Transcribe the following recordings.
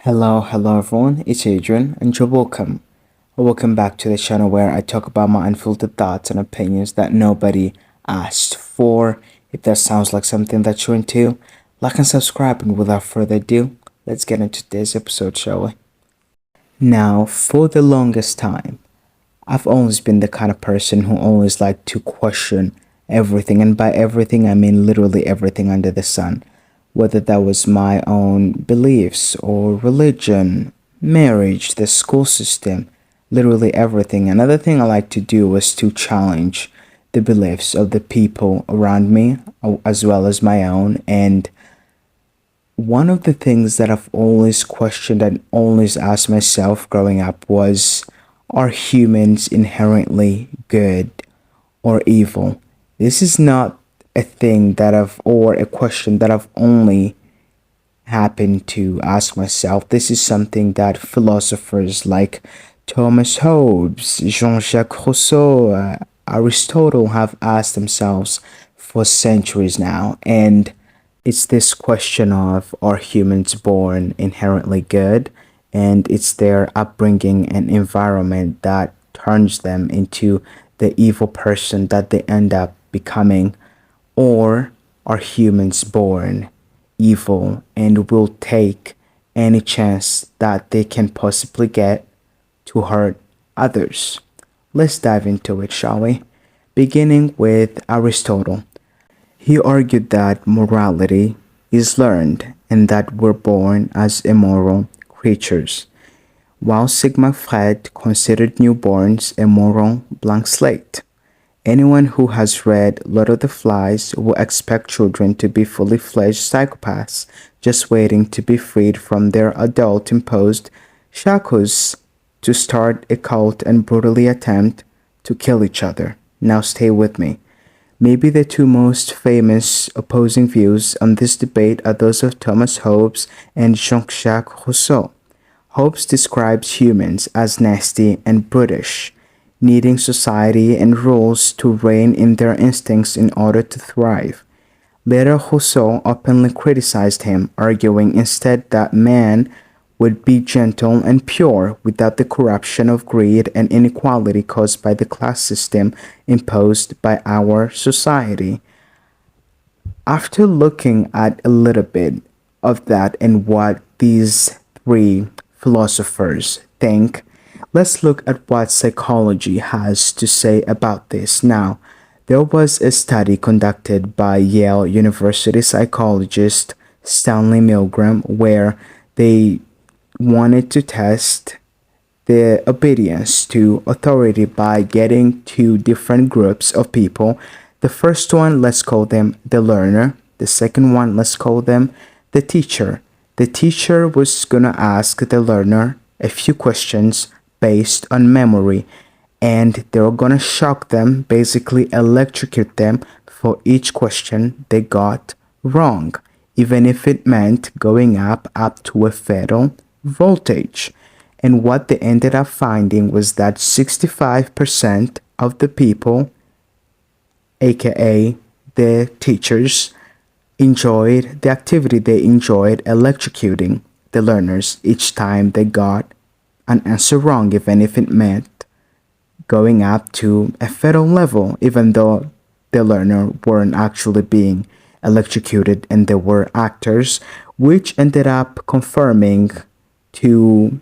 Hello everyone, it's Adrian and you're welcome. Welcome back to the channel where I talk about my unfiltered thoughts and opinions that nobody asked for. If that sounds like something that you're into, like and subscribe, and without further ado, let's get into today's episode, shall we? Now, for the longest time, I've always been the kind of person who always liked to question everything, and by everything, I mean literally everything under the sun. Whether that was my own beliefs or religion, marriage, the school system, literally everything. Another thing I like to do was to challenge the beliefs of the people around me as well as my own. And one of the things that I've always questioned and always asked myself growing up was, are humans inherently good or evil? This is not a thing that or a question that I've only happened to ask myself. This is something that philosophers like Thomas Hobbes, Jean-Jacques Rousseau, Aristotle have asked themselves for centuries now. And it's this question of, are humans born inherently good? And it's their upbringing and environment that turns them into the evil person that they end up becoming. Or are humans born evil and will take any chance that they can possibly get to hurt others? Let's dive into it, shall we? Beginning with Aristotle. He argued that morality is learned and that we're born as immoral creatures, while Sigmund Freud considered newborns a moral blank slate. Anyone who has read Lord of the Flies will expect children to be fully fledged psychopaths, just waiting to be freed from their adult imposed shackles to start a cult and brutally attempt to kill each other. Now stay with me. Maybe the two most famous opposing views on this debate are those of Thomas Hobbes and Jean-Jacques Rousseau. Hobbes describes humans as nasty and brutish, needing society and rules to rein in their instincts in order to thrive. Later, Rousseau openly criticized him, arguing instead that man would be gentle and pure without the corruption of greed and inequality caused by the class system imposed by our society. After looking at a little bit of that and what these three philosophers think, let's look at what psychology has to say about this. Now, there was a study conducted by Yale University psychologist Stanley Milgram where they wanted to test the obedience to authority by getting two different groups of people. The first one, let's call them the learner. The second one, let's call them the teacher. The teacher was gonna ask the learner a few questions based on memory, and they were gonna shock them, basically electrocute them for each question they got wrong, even if it meant going up to a fatal voltage. And what they ended up finding was that 65% of the people, aka the teachers, enjoyed the activity. They enjoyed electrocuting the learners each time they got an answer wrong, even if it meant going up to a fatal level, even though the learner weren't actually being electrocuted and they were actors, which ended up confirming to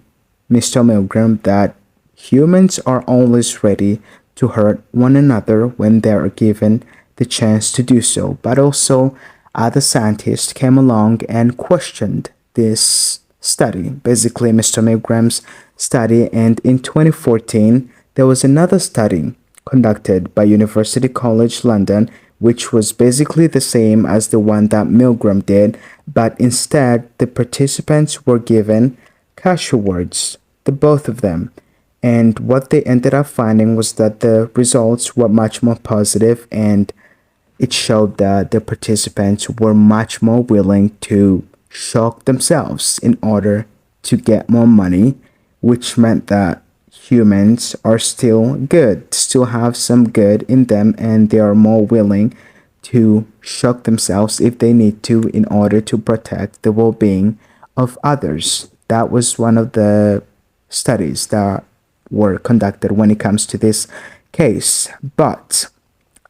Mr. Milgram that humans are always ready to hurt one another when they are given the chance to do so. But also, other scientists came along and questioned this study, basically Mr. Milgram's study, and in 2014, there was another study conducted by University College London, which was basically the same as the one that Milgram did, but instead the participants were given cash awards, the both of them. And what they ended up finding was that the results were much more positive, and it showed that the participants were much more willing to shock themselves in order to get more money, which meant that humans are still good, still have some good in them, and they are more willing to shock themselves if they need to in order to protect the well-being of others. That was one of the studies that were conducted when it comes to this case. But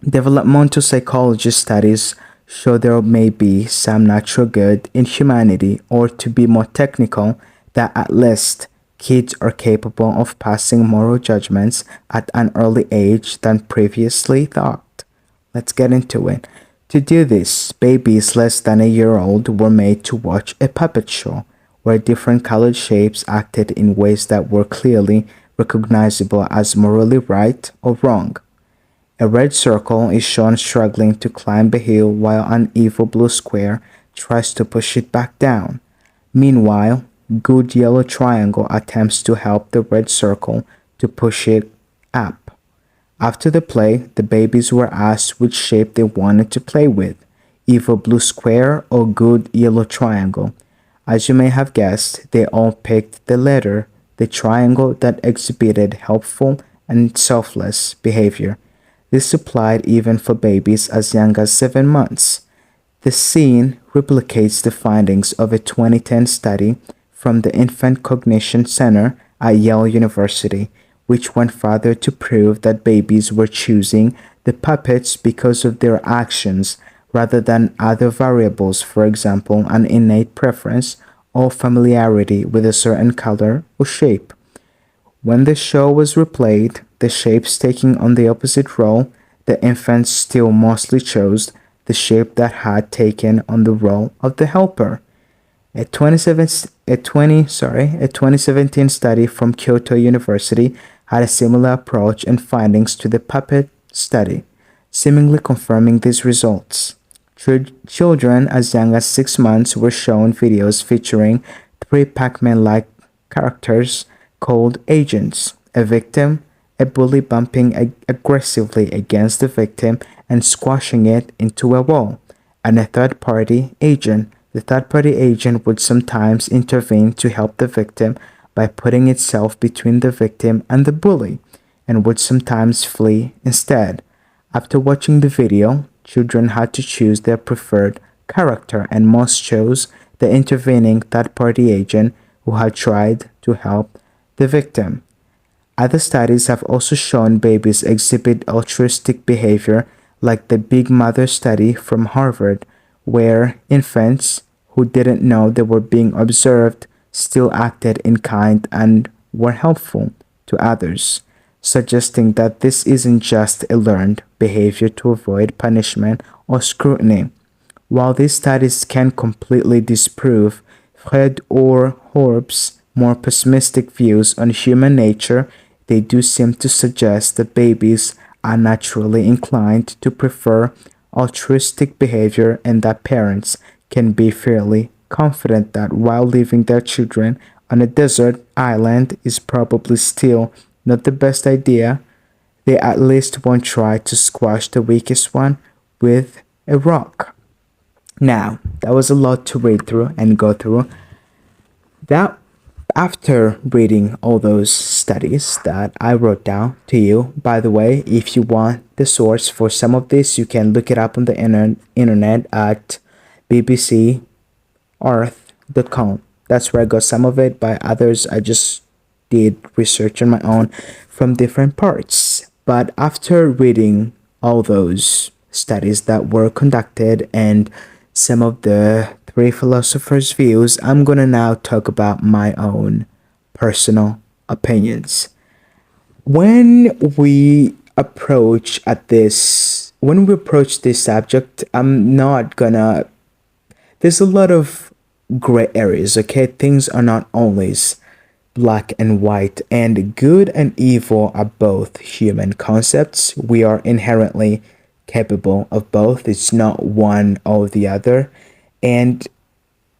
developmental psychology studies show there may be some natural good in humanity, or to be more technical, that at least kids are capable of passing moral judgments at an early age than previously thought. Let's get into it. To do this, babies less than a year old were made to watch a puppet show where different colored shapes acted in ways that were clearly recognizable as morally right or wrong. A red circle is shown struggling to climb a hill while an evil blue square tries to push it back down. Meanwhile, good yellow triangle attempts to help the red circle to push it up. After the play, the babies were asked which shape they wanted to play with, evil blue square or good yellow triangle. As you may have guessed, they all picked the triangle that exhibited helpful and selfless behavior. This applied even for babies as young as 7 months. The scene replicates the findings of a 2010 study from the Infant Cognition Center at Yale University, which went further to prove that babies were choosing the puppets because of their actions rather than other variables, for example, an innate preference or familiarity with a certain color or shape. When the show was replayed, the shapes taking on the opposite role, the infants still mostly chose the shape that had taken on the role of the helper. A 2017 study from Kyoto University had a similar approach and findings to the puppet study, seemingly confirming these results. Children as young as 6 months were shown videos featuring 3 Pac-Man-like characters called agents: a victim, a bully bumping aggressively against the victim and squashing it into a wall, and a third-party agent. The third-party agent would sometimes intervene to help the victim by putting itself between the victim and the bully, and would sometimes flee instead. After watching the video, children had to choose their preferred character, and most chose the intervening third-party agent who had tried to help the victim. Other studies have also shown babies exhibit altruistic behavior, like the Big Mother study from Harvard, where infants who didn't know they were being observed still acted in kind and were helpful to others, suggesting that this isn't just a learned behavior to avoid punishment or scrutiny. While these studies can completely disprove Fred or Horb's more pessimistic views on human nature, they do seem to suggest that babies are naturally inclined to prefer altruistic behavior, and that parents can be fairly confident that while leaving their children on a desert island is probably still not the best idea, they at least won't try to squash the weakest one with a rock. Now, that was a lot to read through and go through. That after reading all those studies that I wrote down to you, by the way, if you want the source for some of this, you can look it up on the internet at bbcearth.com. That's where I got some of it. By others, I just did research on my own from different parts. But after reading all those studies that were conducted and some of the 3 philosophers' views, I'm gonna now talk about my own personal opinions. When we approach this subject, I'm not gonna. There's a lot of gray areas. Okay, things are not always black and white, and good and evil are both human concepts. We are inherently capable of both. It's not one or the other. And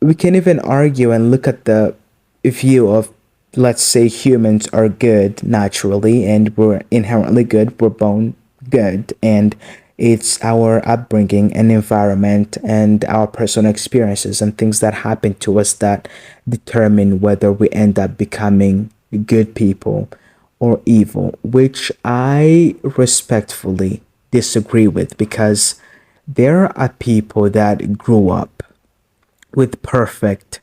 we can even argue and look at the view of, let's say, humans are good naturally and we're inherently good, we're born good, and it's our upbringing and environment and our personal experiences and things that happen to us that determine whether we end up becoming good people or evil, which I respectfully disagree with, because there are people that grew up with perfect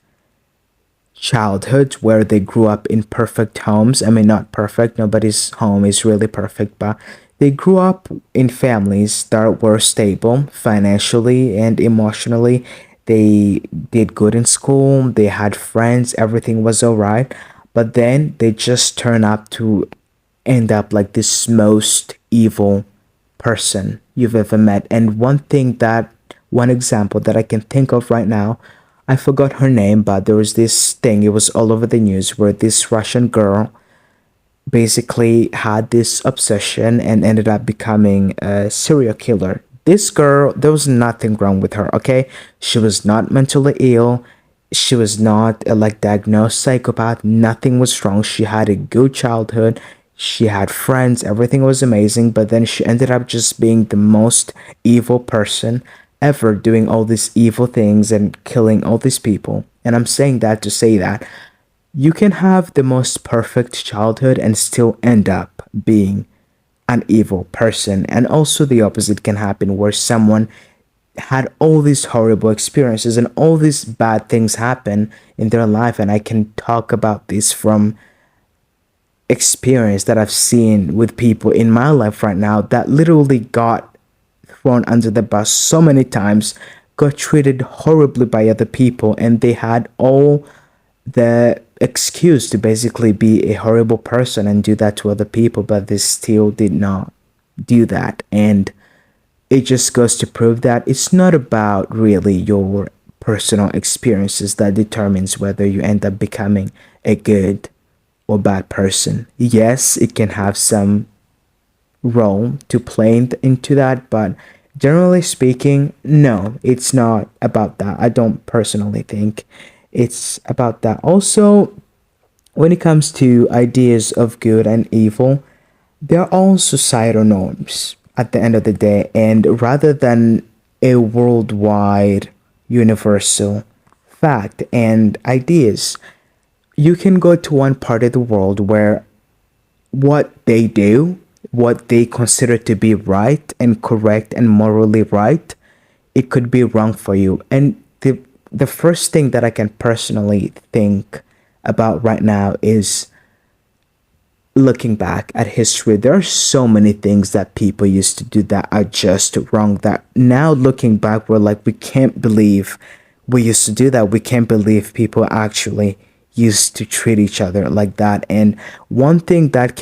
childhoods where they grew up in perfect homes. I mean, not perfect, nobody's home is really perfect, but they grew up in families that were stable financially and emotionally. They did good in school, they had friends, everything was all right. But then they just turn up to end up like this most evil person you've ever met. And one example that I can think of right now, I forgot her name, but there was this thing, it was all over the news where this Russian girl basically had this obsession and ended up becoming a serial killer. This girl, there was nothing wrong with her, okay? She was not mentally ill. She was not like diagnosed psychopath. Nothing was wrong. She had a good childhood. She had friends. Everything was amazing. But then she ended up just being the most evil person ever, doing all these evil things and killing all these people. And I'm saying that to say that you can have the most perfect childhood and still end up being an evil person. And also, the opposite can happen where someone had all these horrible experiences and all these bad things happen in their life. And I can talk about this from experience that I've seen with people in my life right now that literally got thrown under the bus so many times, got treated horribly by other people, and they had all the excuse to basically be a horrible person and do that to other people, but they still did not do that. And it just goes to prove that it's not about really your personal experiences that determines whether you end up becoming a good or bad person. Yes, it can have some role to play into that, but generally speaking, no, it's not about that. I don't personally think it's about that. Also, when it comes to ideas of good and evil, they're all societal norms at the end of the day, and rather than a worldwide universal fact and ideas, you can go to one part of the world where what they do, what they consider to be right and correct and morally right, it could be wrong for you. And the first thing that I can personally think about right now is looking back at history. There are so many things that people used to do that are just wrong, that now looking back, we're like, we can't believe we used to do that. We can't believe people actually used to treat each other like that. And one thing that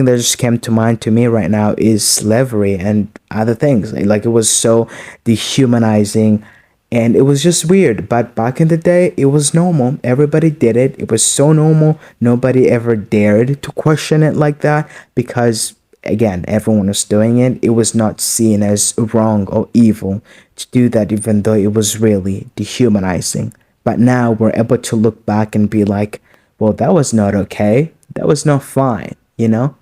just came to mind to me right now is slavery and other things. Like, it was so dehumanizing and it was just weird. But back in the day, it was normal. Everybody did it. It was so normal. Nobody ever dared to question it like that because, again, everyone was doing it. It was not seen as wrong or evil to do that, even though it was really dehumanizing. But now we're able to look back and be like, well, that was not okay. That was not fine, you know?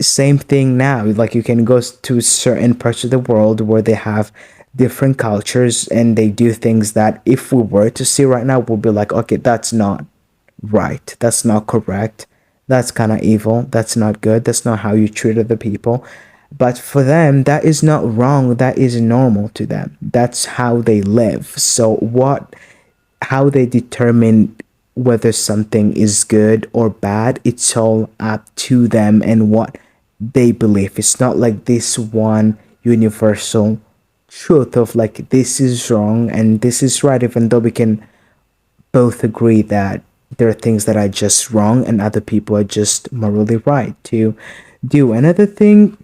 Same thing now. Like, you can go to certain parts of the world where they have different cultures and they do things that if we were to see right now, we'll be like, okay, that's not right. That's not correct. That's kind of evil. That's not good. That's not how you treat other people. But for them, that is not wrong. That is normal to them. That's how they live. So how they determine whether something is good or bad, it's all up to them and what they believe. It's not like this one universal truth of like, this is wrong and this is right, even though we can both agree that there are things that are just wrong and other people are just morally right to do. Another thing,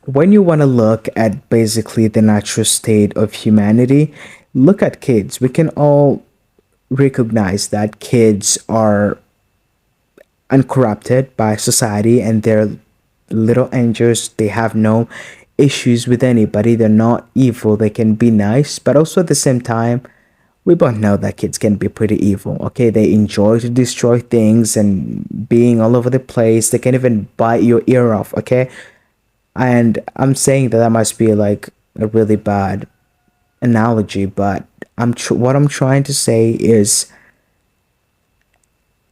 when you want to look at basically the natural state of humanity, look at kids. We can all recognize that kids are uncorrupted by society and they're little angels. They have no issues with anybody. They're not evil. They can be nice, but also at the same time, we both know that kids can be pretty evil. Okay, they enjoy to destroy things and being all over the place. They can even bite your ear off. Okay, and I'm saying that must be like a really bad analogy, but what I'm trying to say is,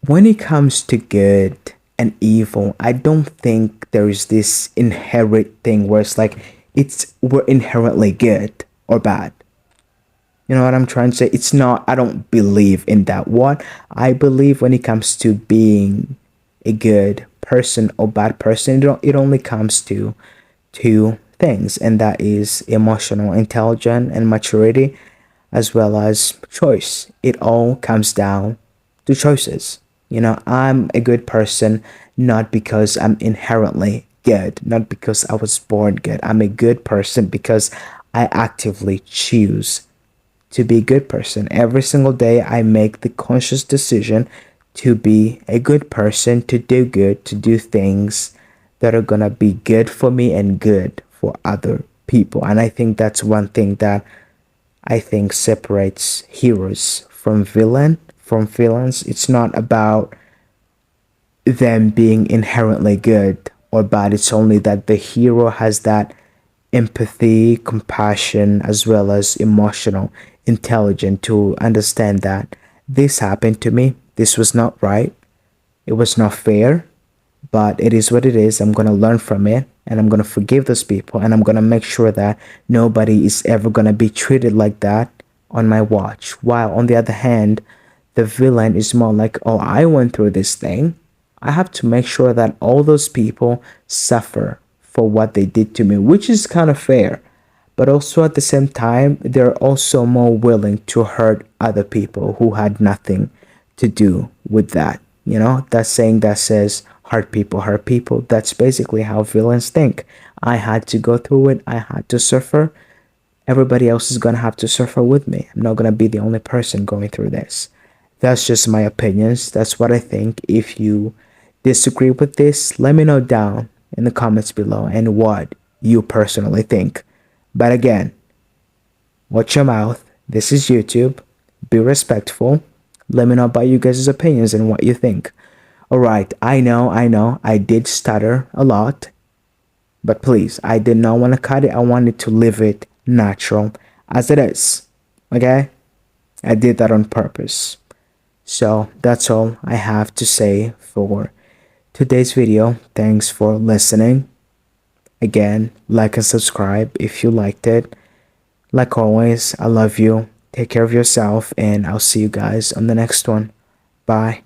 when it comes to good and evil, I don't think there is this inherent thing where it's like we're inherently good or bad. You know what I'm trying to say? It's not, I don't believe in that. What I believe when it comes to being a good person or bad person, it only comes to two things, and that is emotional intelligence and maturity, as well as choice. It all comes down to choices. You know, I'm a good person not because I'm inherently good, not because I was born good. I'm a good person because I actively choose to be a good person. Every single day, I make the conscious decision to be a good person, to do good, to do things that are gonna be good for me and good for other people. And I think that's one thing that I think separates heroes from villains. It's not about them being inherently good or bad. It's only that the hero has that empathy, compassion, as well as emotional intelligence to understand that this happened to me. This was not right. It was not fair, but it is what it is. I'm going to learn from it and I'm going to forgive those people and I'm going to make sure that nobody is ever going to be treated like that on my watch. While on the other hand, the villain is more like, oh, I went through this thing. I have to make sure that all those people suffer for what they did to me, which is kind of fair. But also at the same time, they're also more willing to hurt other people who had nothing to do with that. You know, that saying that says hurt people. That's basically how villains think. I had to go through it, I had to suffer. Everybody else is gonna have to suffer with me. I'm not gonna be the only person going through this. That's just my opinions. That's what I think. If you disagree with this, let me know down in the comments below and what you personally think. But again, watch your mouth. This is YouTube. Be respectful. Let me know about you guys' opinions and what you think. Alright, I know, I did stutter a lot. But please, I did not want to cut it. I wanted to leave it natural as it is. Okay? I did that on purpose. So that's all I have to say for today's video. Thanks for listening. Again, like and subscribe if you liked it. Like always, I love you. Take care of yourself, and I'll see you guys on the next one. Bye.